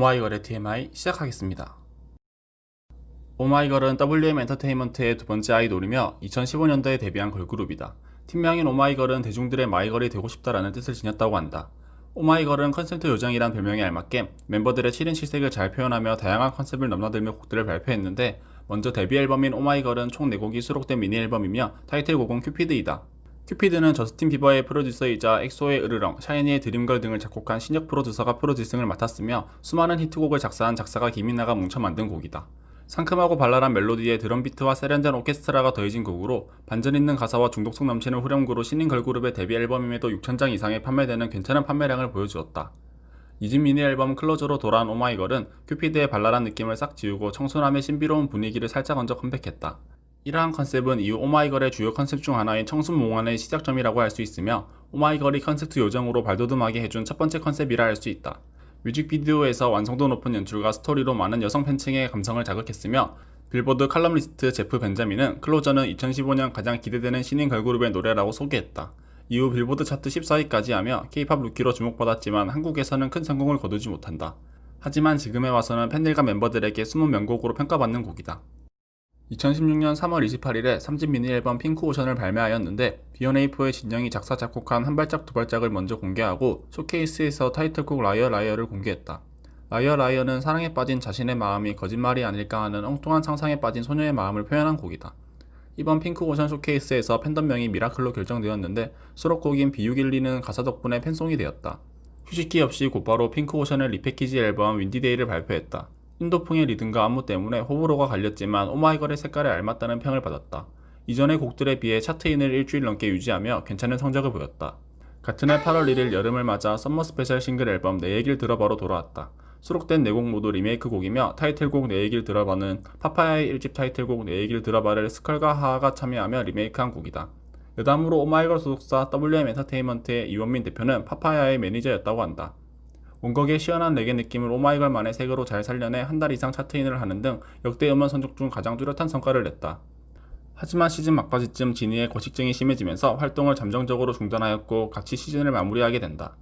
오마이걸의 TMI 시작하겠습니다. 오마이걸은 WM 엔터테인먼트의 두 번째 아이돌이며 2015년도에 데뷔한 걸그룹이다. 팀명인 오마이걸은 대중들의 마이걸이 되고 싶다라는 뜻을 지녔다고 한다. 오마이걸은 컨셉트 요정이란 별명에 알맞게 멤버들의 7인 7색을 잘 표현하며 다양한 컨셉을 넘나들며 곡들을 발표했는데, 먼저 데뷔 앨범인 오마이걸은 총 4곡이 수록된 미니 앨범이며 타이틀곡은 큐피드이다. 큐피드는 저스틴 비버의 프로듀서이자 엑소의 으르렁, 샤이니의 드림걸 등을 작곡한 신혁 프로듀서가 프로듀싱을 맡았으며, 수많은 히트곡을 작사한 작사가 김이나가 뭉쳐 만든 곡이다. 상큼하고 발랄한 멜로디에 드럼비트와 세련된 오케스트라가 더해진 곡으로 반전 있는 가사와 중독성 넘치는 후렴구로 신인 걸그룹의 데뷔 앨범임에도 6,000장 이상이 판매되는 괜찮은 판매량을 보여주었다. 이집 미니 앨범 클로저로 돌아온 오마이걸은 큐피드의 발랄한 느낌을 싹 지우고 청순함의 신비로운 분위기를 살짝 얹어 컴백했다. 이러한 컨셉은 이후 오마이걸의 주요 컨셉 중 하나인 청순몽환의 시작점이라고 할 수 있으며, 오마이걸이 컨셉트 요정으로 발돋움하게 해준 첫 번째 컨셉이라 할 수 있다. 뮤직비디오에서 완성도 높은 연출과 스토리로 많은 여성 팬층의 감성을 자극했으며, 빌보드 칼럼니스트 제프 벤자민은 클로저는 2015년 가장 기대되는 신인 걸그룹의 노래라고 소개했다. 이후 빌보드 차트 14위까지 하며 K-팝 루키로 주목받았지만 한국에서는 큰 성공을 거두지 못한다. 하지만 지금에 와서는 팬들과 멤버들에게 숨은 명곡으로 평가받는 곡이다. 2016년 3월 28일에 3집 미니 앨범 핑크 오션을 발매하였는데, B1A4의 진영이 작사 작곡한 한 발짝 두 발짝을 먼저 공개하고 쇼케이스에서 타이틀곡 라이어 라이어를 공개했다. 라이어 라이어는 사랑에 빠진 자신의 마음이 거짓말이 아닐까 하는 엉뚱한 상상에 빠진 소녀의 마음을 표현한 곡이다. 이번 핑크 오션 쇼케이스에서 팬덤명이 미라클로 결정되었는데, 수록곡인 비육일리는 가사 덕분에 팬송이 되었다. 휴식기 없이 곧바로 핑크 오션의 리패키지 앨범 윈디데이를 발표했다. 인도풍의 리듬과 안무 때문에 호불호가 갈렸지만 오마이걸의 색깔에 알맞다는 평을 받았다. 이전의 곡들에 비해 차트인을 일주일 넘게 유지하며 괜찮은 성적을 보였다. 같은 해 8월 1일 여름을 맞아 썸머 스페셜 싱글 앨범 내 얘길 들어봐로 돌아왔다. 수록된 4곡 모두 리메이크 곡이며, 타이틀곡 내 얘길 들어봐는 파파야의 1집 타이틀곡 내 얘길 들어봐를 스컬과 하하가 참여하며 리메이크한 곡이다. 여담으로 오마이걸 소속사 WM 엔터테인먼트의 이원민 대표는 파파야의 매니저였다고 한다. 원곡의 시원한 레게 느낌을 오마이걸만의 색으로 잘 살려내 한 달 이상 차트인을 하는 등 역대 음원 선족 중 가장 뚜렷한 성과를 냈다. 하지만 시즌 막바지쯤 지니의 거식증이 심해지면서 활동을 잠정적으로 중단하였고, 같이 시즌을 마무리하게 된다.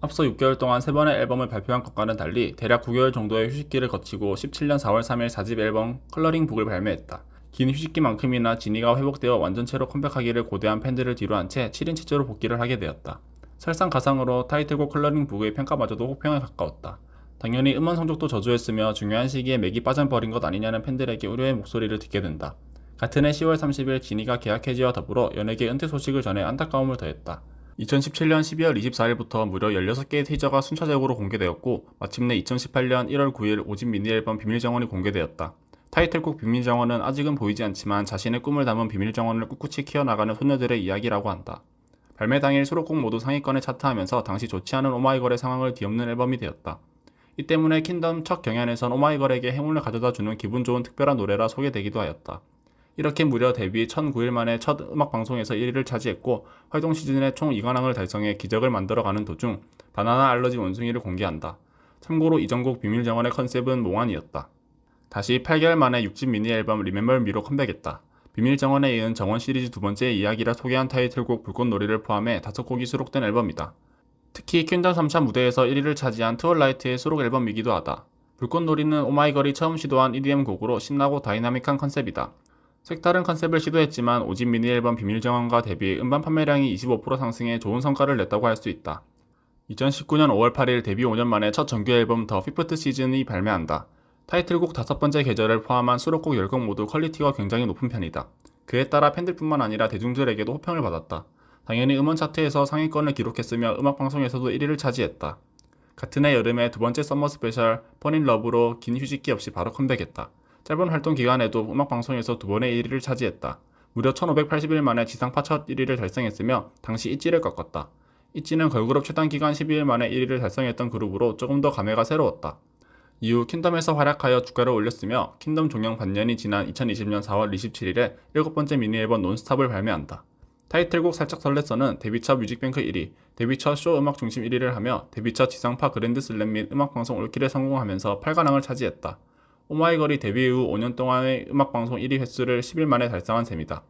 앞서 6개월 동안 3번의 앨범을 발표한 것과는 달리 대략 9개월 정도의 휴식기를 거치고 17년 4월 3일 4집 앨범 컬러링 북을 발매했다. 긴 휴식기만큼이나 지니가 회복되어 완전체로 컴백하기를 고대한 팬들을 뒤로한 채 7인 체제로 복귀를 하게 되었다. 설상가상으로 타이틀곡 컬러링 북의 평가마저도 혹평에 가까웠다. 당연히 음원 성적도 저조했으며 중요한 시기에 맥이 빠져버린 것 아니냐는 팬들에게 우려의 목소리를 듣게 된다. 같은 해 10월 30일 지니가 계약 해지와 더불어 연예계 은퇴 소식을 전해 안타까움을 더했다. 2017년 12월 24일부터 무려 16개의 티저가 순차적으로 공개되었고, 마침내 2018년 1월 9일 5집 미니 앨범 비밀정원이 공개되었다. 타이틀곡 비밀정원은 아직은 보이지 않지만 자신의 꿈을 담은 비밀정원을 꿋꿋이 키워나가는 소녀들의 이야기라고 한다. 발매 당일 수록곡 모두 상위권에 차트하면서 당시 좋지 않은 오마이걸의 상황을 뒤엎는 앨범이 되었다. 이 때문에 킹덤 첫 경연에선 오마이걸에게 행운을 가져다주는 기분 좋은 특별한 노래라 소개되기도 하였다. 이렇게 무려 데뷔 1009일 만에 첫 음악방송에서 1위를 차지했고, 활동 시즌에 총 2관왕을 달성해 기적을 만들어가는 도중 바나나 알러지 원숭이를 공개한다. 참고로 이전곡 비밀정원의 컨셉은 몽환이었다. 다시 8개월 만에 6집 미니 앨범 리멤버 미로 컴백했다. 비밀정원에 이은 정원 시리즈 두 번째 이야기라 소개한 타이틀곡 불꽃놀이를 포함해 5곡이 수록된 앨범이다. 특히 퀸덤 3차 무대에서 1위를 차지한 트월라이트의 수록 앨범이기도 하다. 불꽃놀이는 오마이걸이 처음 시도한 EDM 곡으로 신나고 다이나믹한 컨셉이다. 색다른 컨셉을 시도했지만 5집 미니 앨범 비밀정원과 대비 음반 판매량이 25% 상승해 좋은 성과를 냈다고 할 수 있다. 2019년 5월 8일 데뷔 5년 만에 첫 정규 앨범 더 피프트 시즌이 발매한다. 타이틀곡 5번째 계절을 포함한 수록곡 10곡 모두 퀄리티가 굉장히 높은 편이다. 그에 따라 팬들뿐만 아니라 대중들에게도 호평을 받았다. 당연히 음원 차트에서 상위권을 기록했으며 음악방송에서도 1위를 차지했다. 같은 해 여름에 두 번째 썸머 스페셜 펀인 러브로 긴 휴식기 없이 바로 컴백했다. 짧은 활동 기간에도 음악방송에서 두 번의 1위를 차지했다. 무려 1580일 만에 지상파 첫 1위를 달성했으며 당시 있지를 꺾었다. 있지는 걸그룹 최단 기간 12일 만에 1위를 달성했던 그룹으로 조금 더 감회가 새로웠다. 이후 킹덤에서 활약하여 주가를 올렸으며, 킹덤 종영 반년이 지난 2020년 4월 27일에 7번째 미니 앨범 논스탑을 발매한다. 타이틀곡 살짝 설렜어는 데뷔 첫 뮤직뱅크 1위, 데뷔 첫 쇼 음악 중심 1위를 하며 데뷔 첫 지상파 그랜드 슬램 및 음악방송 올킬에 성공하면서 8관왕을 차지했다. 오마이걸이 데뷔 후 5년 동안의 음악방송 1위 횟수를 10일 만에 달성한 셈이다.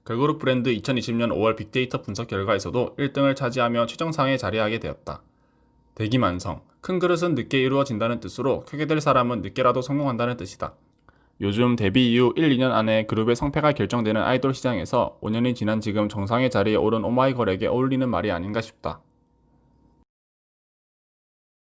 걸그룹 브랜드 2020년 5월 빅데이터 분석 결과에서도 1등을 차지하며 최정상에 자리하게 되었다. 대기만성, 큰 그릇은 늦게 이루어진다는 뜻으로 크게 될 사람은 늦게라도 성공한다는 뜻이다. 요즘 데뷔 이후 1, 2년 안에 그룹의 성패가 결정되는 아이돌 시장에서 5년이 지난 지금 정상의 자리에 오른 오마이걸에게 어울리는 말이 아닌가 싶다.